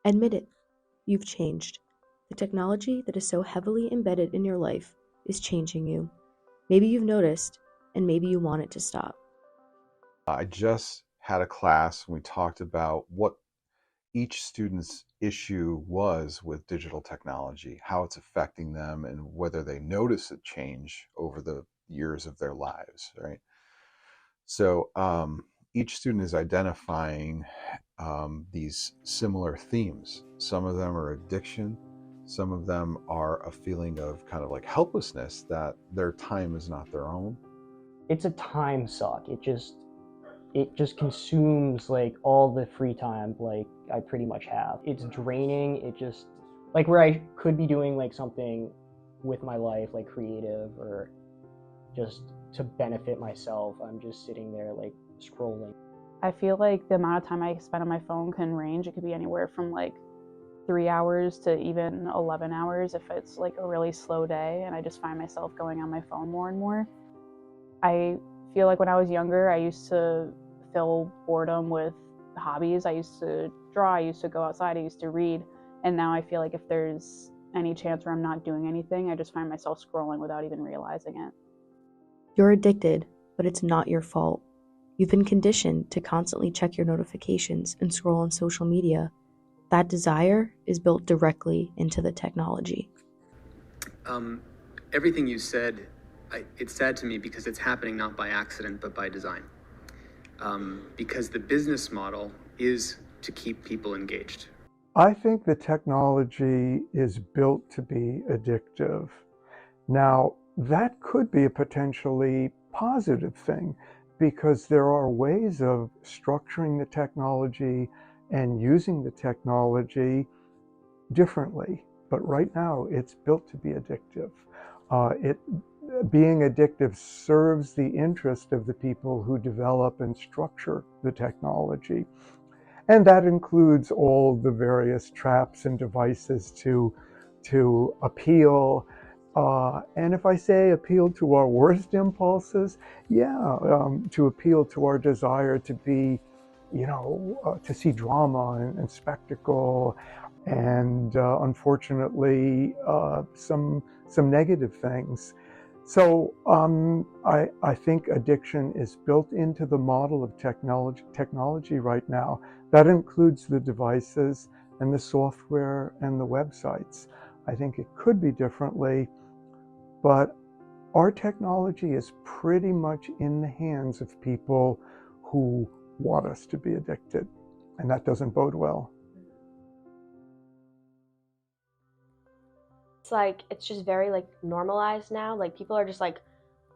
Admit it, you've changed. The technology that is so heavily embedded in your life is changing you. Maybe you've noticed, and maybe you want it to stop. I just had a class and we talked about what each student's issue was with digital technology, how it's affecting them, and whether they notice a change over the years of their lives, right? So each student is identifying these similar themes. Some of them are addiction. Some of them are a feeling of kind of like helplessness that their time is not their own. It's a time suck. It just consumes like all the free time like I pretty much have. It's draining. It just like where I could be doing like something with my life, like creative or just to benefit myself, I'm just sitting there like scrolling. I feel like the amount of time I spend on my phone can range. It could be anywhere from like 3 hours to even 11 hours if it's like a really slow day and I just find myself going on my phone more and more. I feel like when I was younger, I used to fill boredom with hobbies. I used to draw, I used to go outside, I used to read. And now I feel like if there's any chance where I'm not doing anything, I just find myself scrolling without even realizing it. You're addicted, but it's not your fault. You've been conditioned to constantly check your notifications and scroll on social media. That desire is built directly into the technology. Everything you said, it's sad to me because it's happening not by accident, but by design. Because the business model is to keep people engaged. I think the technology is built to be addictive. Now, that could be a potentially positive thing because there are ways of structuring the technology and using the technology differently. But right now, it's built to be addictive. Being addictive serves the interest of the people who develop and structure the technology. And that includes all the various traps and devices to appeal. And if I say appeal to our worst impulses, to appeal to our desire to be, to see drama and spectacle, and unfortunately, some negative things. So I think addiction is built into the model of technology right now. That includes the devices and the software and the websites. I think it could be differently, but our technology is pretty much in the hands of people who want us to be addicted, and that doesn't bode well. It's like, it's just very like normalized now. Like people are just like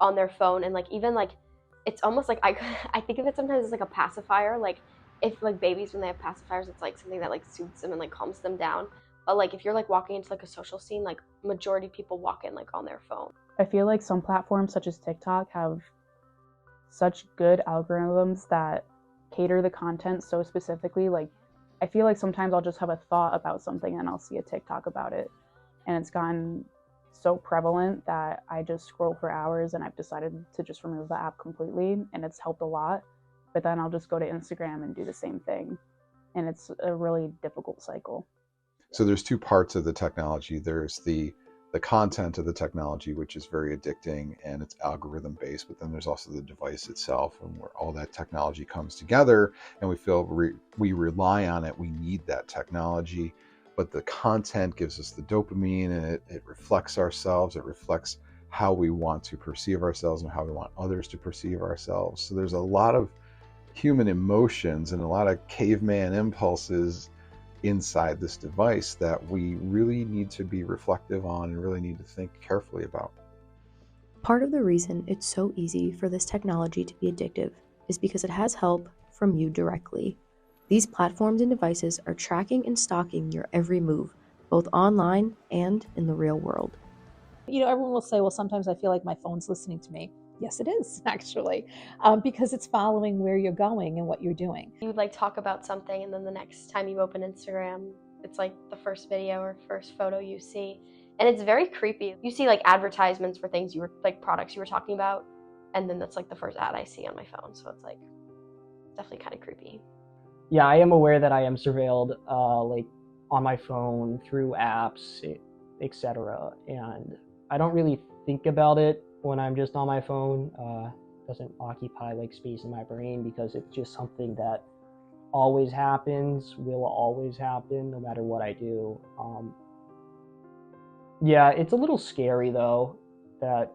on their phone and like even like, it's almost like I think of it sometimes as like a pacifier. Like if like babies, when they have pacifiers, it's like something that like soothes them and like calms them down. But like if you're like walking into like a social scene, like majority of people walk in like on their phone. I feel like some platforms such as TikTok have such good algorithms that cater the content so specifically. Like I feel like sometimes I'll just have a thought about something and I'll see a TikTok about it. And it's gotten so prevalent that I just scroll for hours, and I've decided to just remove the app completely, and it's helped a lot. But then I'll just go to Instagram and do the same thing. And it's a really difficult cycle. So there's two parts of the technology. There's the content of the technology, which is very addicting and it's algorithm based, but then there's also the device itself, and where all that technology comes together and we feel we rely on it. We need that technology, but the content gives us the dopamine, and it reflects ourselves. It reflects how we want to perceive ourselves and how we want others to perceive ourselves. So there's a lot of human emotions and a lot of caveman impulses inside this device that we really need to be reflective on and really need to think carefully about. Part of the reason it's so easy for this technology to be addictive is because it has help from you directly. These platforms and devices are tracking and stalking your every move, both online and in the real world. Everyone will say, well, sometimes I feel like my phone's listening to me. Yes, it is, actually, because it's following where you're going and what you're doing. You like talk about something, and then the next time you open Instagram, it's like the first video or first photo you see. And it's very creepy. You see like advertisements for things like products you were talking about, and then that's like the first ad I see on my phone. So it's like definitely kind of creepy. Yeah, I am aware that I am surveilled like on my phone through apps, etc. And I don't really think about it when I'm just on my phone. It doesn't occupy like space in my brain because it's just something that always happens, will always happen, no matter what I do. Yeah, it's a little scary though that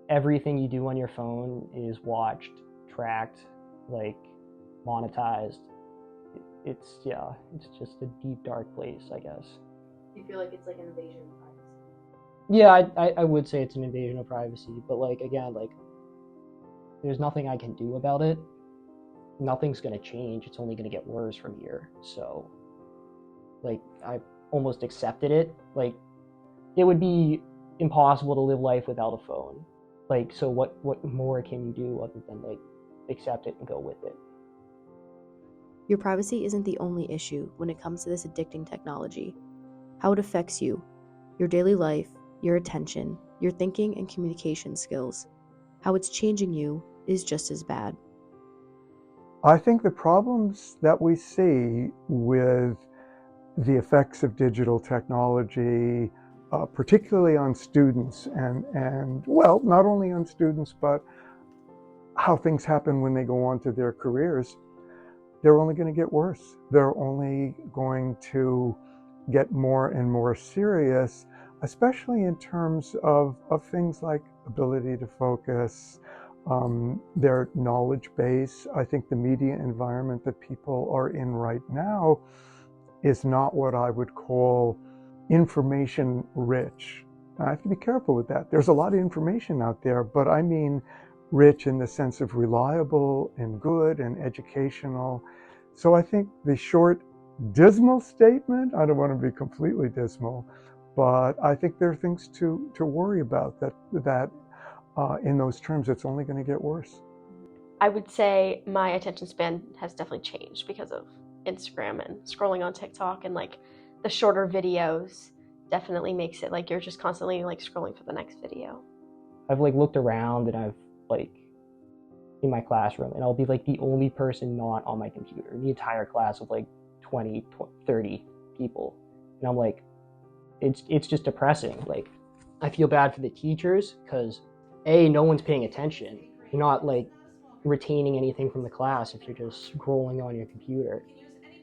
everything you do on your phone is watched, tracked, like monetized. It's just a deep dark place, I guess. Do you feel like it's like an invasion of privacy? Yeah, I would say it's an invasion of privacy, but like again, like there's nothing I can do about it. Nothing's gonna change. It's only gonna get worse from here. So like I almost accepted it. Like it would be impossible to live life without a phone. Like, so what more can you do other than like accept it and go with it? Your privacy isn't the only issue when it comes to this addicting technology. How it affects you, your daily life, your attention, your thinking and communication skills, how it's changing you is just as bad. I think the problems that we see with the effects of digital technology, particularly on students and well, not only on students, but how things happen when they go on to their careers, they're only going to get worse. They're only going to get more and more serious, especially in terms of things like ability to focus, their knowledge base. I think the media environment that people are in right now is not what I would call information rich. I have to be careful with that. There's a lot of information out there, but I mean rich in the sense of reliable and good and educational. So I think the short, dismal statement, I don't want to be completely dismal, but I think there are things to worry about that in those terms, it's only going to get worse. I would say my attention span has definitely changed because of Instagram and scrolling on TikTok, and like the shorter videos definitely makes it like you're just constantly like scrolling for the next video. I've like looked around and I've like in my classroom and I'll be like the only person not on my computer in the entire class of like 20, 30 people. And I'm like, it's just depressing. Like I feel bad for the teachers because no one's paying attention. You're not like retaining anything from the class if you're just scrolling on your computer.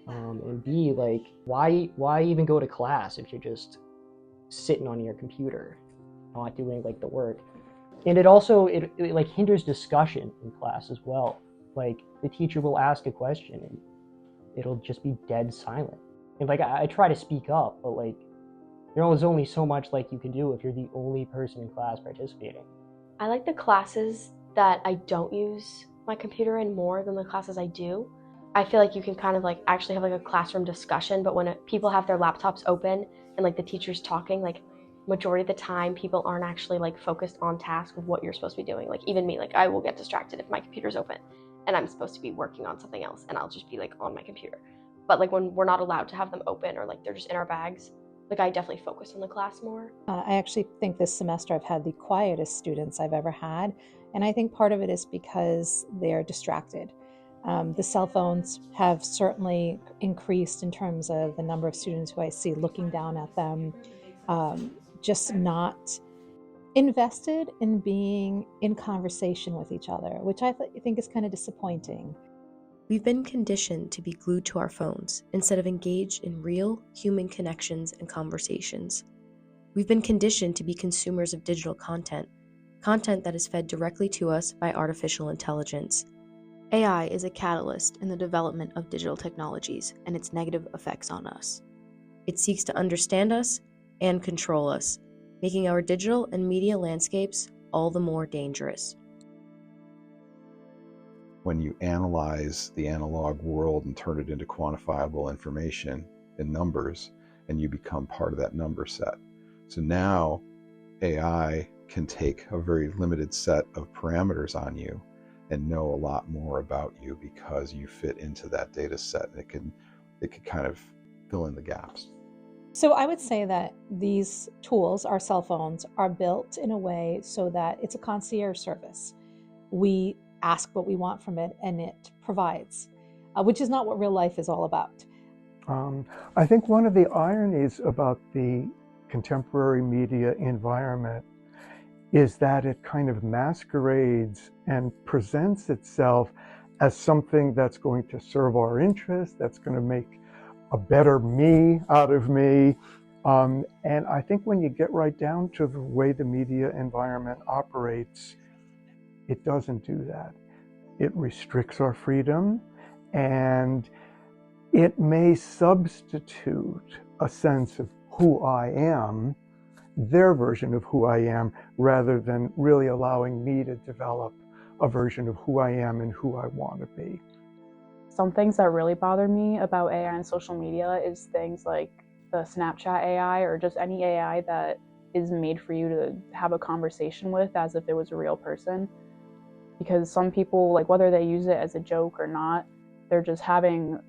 And B, like why even go to class if you're just sitting on your computer, not doing like the work? And it also it like hinders discussion in class as well. Like the teacher will ask a question and it'll just be dead silent. And like I try to speak up, but like there's only so much like you can do if you're the only person in class participating. I like the classes that I don't use my computer in more than the classes I do. I feel like you can kind of like actually have like a classroom discussion, but when people have their laptops open and like the teacher's talking, like majority of the time people aren't actually like focused on task of what you're supposed to be doing. Like even me, like I will get distracted if my computer's open and I'm supposed to be working on something else and I'll just be like on my computer. But like when we're not allowed to have them open or like they're just in our bags, like I definitely focus on the class more. I actually think this semester I've had the quietest students I've ever had. And I think part of it is because they're distracted. The cell phones have certainly increased in terms of the number of students who I see looking down at them, just not invested in being in conversation with each other, which I think is kind of disappointing. We've been conditioned to be glued to our phones instead of engaged in real human connections and conversations. We've been conditioned to be consumers of digital content that is fed directly to us by artificial intelligence. AI is a catalyst in the development of digital technologies and its negative effects on us. It seeks to understand us and control us, making our digital and media landscapes all the more dangerous. When you analyze the analog world and turn it into quantifiable information in numbers, and you become part of that number set. So now AI can take a very limited set of parameters on you and know a lot more about you because you fit into that data set. It can kind of fill in the gaps. So I would say that these tools, our cell phones, are built in a way so that it's a concierge service. We ask what we want from it and it provides, which is not what real life is all about. I think one of the ironies about the contemporary media environment is that it kind of masquerades and presents itself as something that's going to serve our interests, that's going to make a better me out of me. And I think when you get right down to the way the media environment operates, it doesn't do that. It restricts our freedom, and it may substitute a sense of who I am, their version of who I am, rather than really allowing me to develop a version of who I am and who I want to be. Some things that really bother me about AI and social media is things like the Snapchat AI or just any AI that is made for you to have a conversation with as if it was a real person. Because some people, like whether they use it as a joke or not, they're just having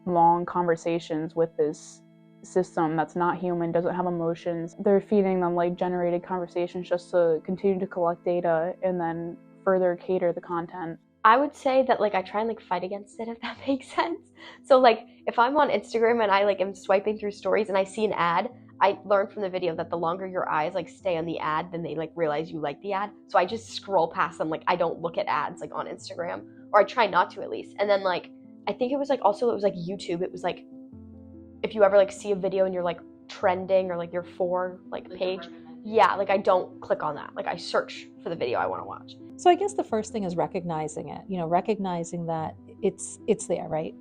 long conversations with this system that's not human, doesn't have emotions. They're feeding them like generated conversations just to continue to collect data and then further cater the content. I would say that like I try and like fight against it, if that makes sense. So like if I'm on Instagram and I like am swiping through stories and I see an ad, I learned from the video that the longer your eyes like stay on the ad, then they like realize you like the ad. So I just scroll past them. Like I don't look at ads like on Instagram, or I try not to at least. And then like I think it was like also it was like YouTube. It was like if you ever like see a video and you're like trending or like your for like page, yeah, like I don't click on that. Like I search for the video I want to watch. So I guess the first thing is recognizing it, recognizing that it's there, right?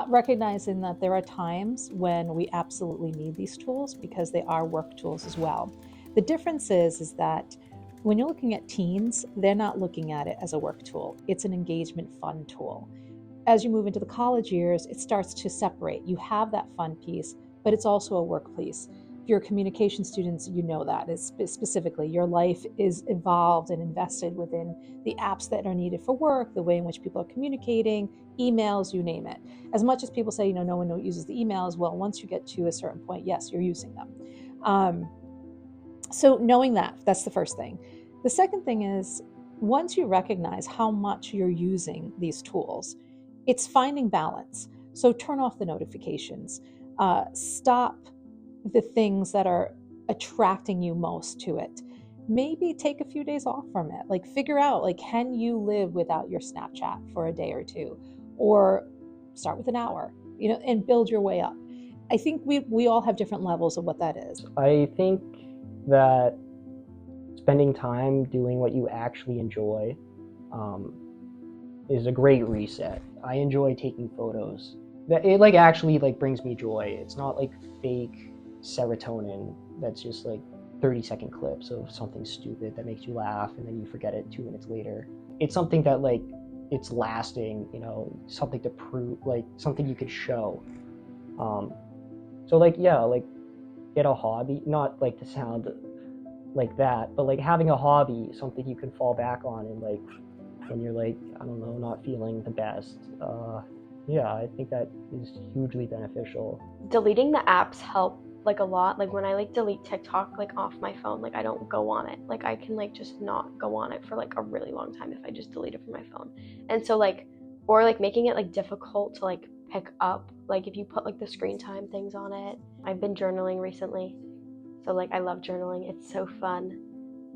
Recognizing that there are times when we absolutely need these tools because they are work tools as well. The difference is that when you're looking at teens, they're not looking at it as a work tool. It's an engagement fun tool. As you move into the college years, it starts to separate. You have that fun piece, but it's also a work piece. If you're communication students, you know that. It's specifically, your life is evolved and invested within the apps that are needed for work, the way in which people are communicating, emails, you name it. As much as people say, no one uses the emails, well, once you get to a certain point, yes, you're using them. So knowing that's the first thing. The second thing is, once you recognize how much you're using these tools, it's finding balance. So turn off the notifications. Stop the things that are attracting you most to it. Maybe take a few days off from it. Like figure out, like, can you live without your Snapchat for a day or two? Or start with an hour, and build your way up. I think we all have different levels of what that is. I think that spending time doing what you actually enjoy is a great reset. I enjoy taking photos. It like actually like brings me joy. It's not like fake serotonin that's just like 30-second clips of something stupid that makes you laugh and then you forget it 2 minutes later. It's something that like it's lasting, something to prove, like something you could show. So like, yeah, like get a hobby, not like to sound like that, but like having a hobby, something you can fall back on and like when you're like, I don't know, not feeling the best. Yeah, I think that is hugely beneficial. Deleting the apps help like a lot. Like when I like delete TikTok like off my phone, like I don't go on it. Like I can like just not go on it for like a really long time if I just delete it from my phone. And so like, or like making it like difficult to like pick up, like if you put like the screen time things on it. I've been journaling recently, so like I love journaling. It's so fun.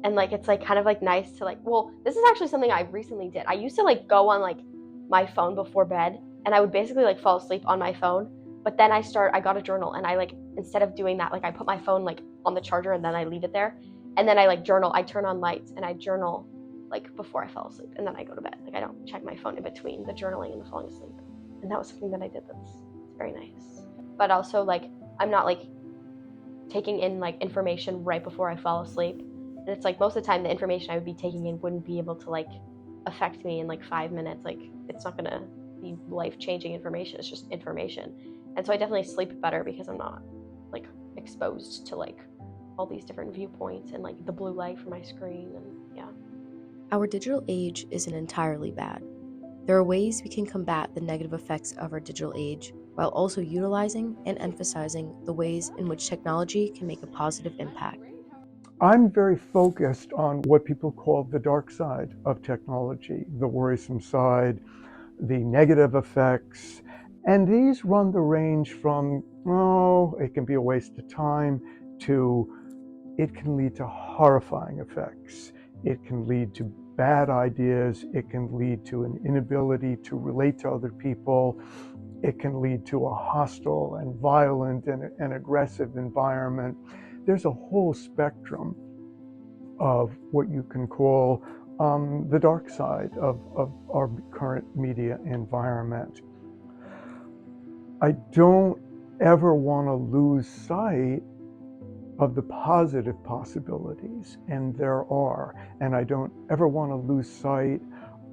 And like it's like kind of like nice to like, well, this is actually something I recently did. I used to like go on like my phone before bed and I would basically like fall asleep on my phone. But then I got a journal and I like, instead of doing that, like I put my phone like on the charger and then I leave it there. And then I like journal, I turn on lights and I journal like before I fall asleep and then I go to bed. Like I don't check my phone in between the journaling and the falling asleep. And that was something that I did that's very nice. But also like, I'm not like taking in like information right before I fall asleep. And it's like most of the time the information I would be taking in wouldn't be able to like affect me in like 5 minutes. Like it's not gonna be life-changing information, it's just information. And so I definitely sleep better because I'm not like exposed to like all these different viewpoints and like the blue light from my screen. And yeah. Our digital age isn't entirely bad. There are ways we can combat the negative effects of our digital age while also utilizing and emphasizing the ways in which technology can make a positive impact. I'm very focused on what people call the dark side of technology, the worrisome side, the negative effects, And these run the range from, oh, it can be a waste of time, to it can lead to horrifying effects. It can lead to bad ideas. It can lead to an inability to relate to other people. It can lead to a hostile and violent and aggressive environment. There's a whole spectrum of what you can call the dark side of our current media environment. I don't ever want to lose sight of the positive possibilities, and there are. And I don't ever want to lose sight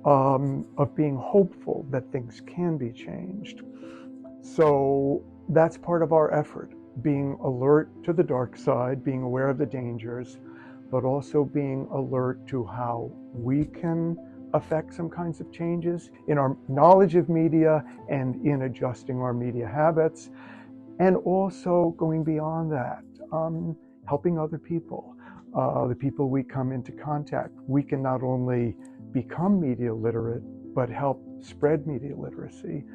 of being hopeful that things can be changed. So that's part of our effort, being alert to the dark side, being aware of the dangers, but also being alert to how we can affect some kinds of changes in our knowledge of media and in adjusting our media habits, and also going beyond that, helping other people, the people we come into contact. We can not only become media literate, but help spread media literacy,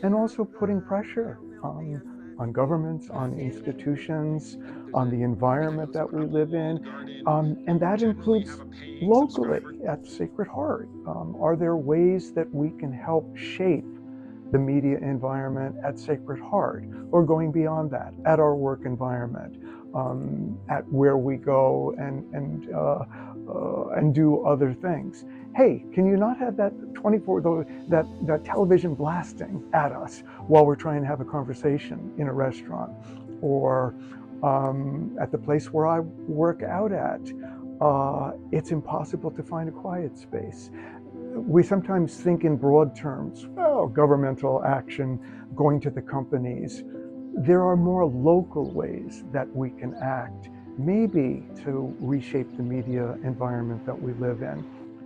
and also putting pressure on governments, on institutions, on the environment that we live in. And that includes locally at Sacred Heart. Are there ways that we can help shape the media environment at Sacred Heart, or going beyond that, at our work environment, at where we go and do other things? Hey, can you not have that that television blasting at us while we're trying to have a conversation in a restaurant, or at the place where I work out at? It's impossible to find a quiet space. We sometimes think in broad terms, oh, governmental action, going to the companies. There are more local ways that we can act, maybe to reshape the media environment that we live in.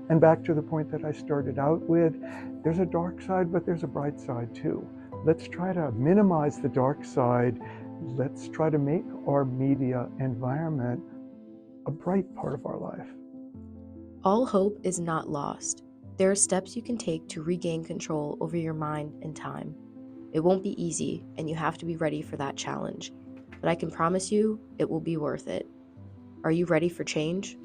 And back to the point that I started out with, there's a dark side, but there's a bright side too. Let's try to minimize the dark side. Let's try to make our media environment a bright part of our life. All hope is not lost. There are steps you can take to regain control over your mind and time. It won't be easy, and you have to be ready for that challenge. But I can promise you, it will be worth it. Are you ready for change?